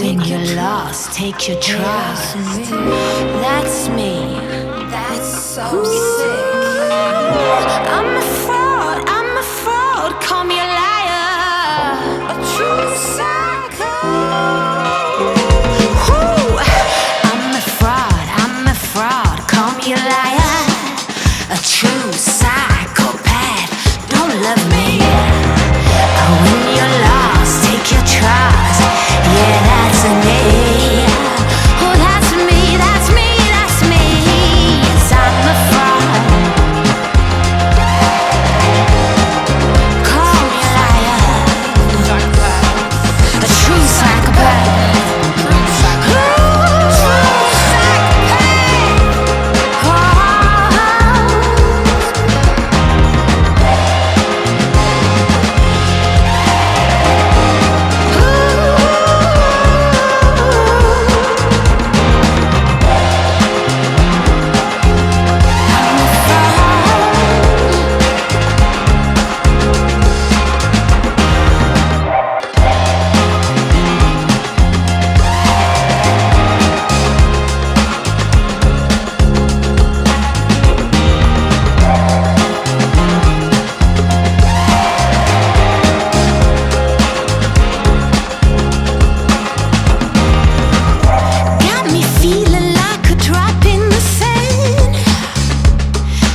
When you're lost, take your trust. That's me. That's so sick. I'm a fraud, call me a liar. A true psycho. Woo! I'm a fraud, call me a liar. A true psychopath, don't love me. When you're lost, take your trust. Yeah, that's me. Oh, that's me, that's me, that's me. Yes, I'm a fraud. Call me a liar. A true psychopath.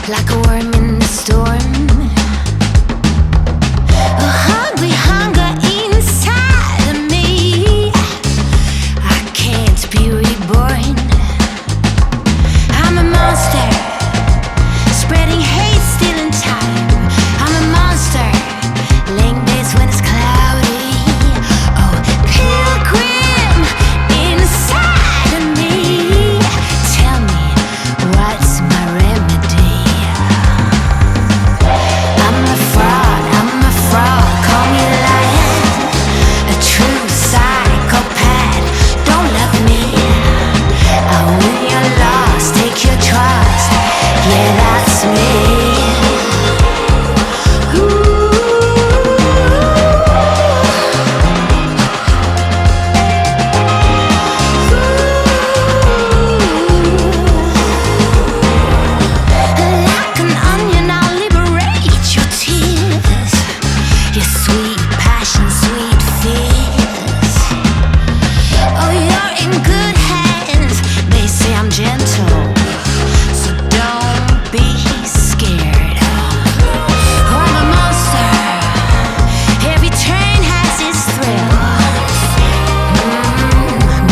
Like a worm in the storm, a hungry hunger inside of me. I can't be reborn. I'm a monster, spreading hate, stealing time. I'm a monster, laying days when it's cloudy. Oh, pilgrim inside of me. Tell me, what's my remedy? I'm a fraud, call me a liar. A true psychopath, don't love me. When you're lost, take your trust. Yeah, that's me. Like an onion, I'll liberate your tears. Your sweet passion, sweet fears. Oh, you're in good hands. They say I'm gentle, so don't be scared. I'm a monster. Every turn has its thrill.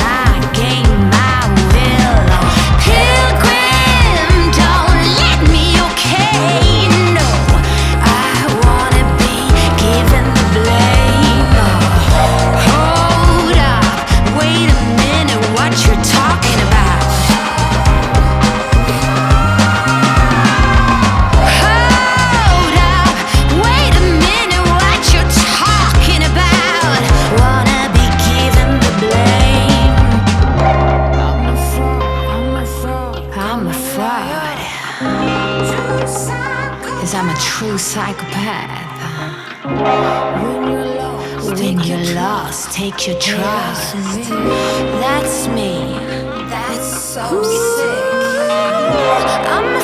My game, my will. Pilgrim, don't let me, okay? No, I wanna be given the blame. Hold up, wait a minute, what you're talking about? Hold up, wait a minute, what you're talking about? Wanna be given the blame. I'm a fraud. Cause I'm a true psychopath. When you're lost, take your trust. That's me. That's so sick. I'm a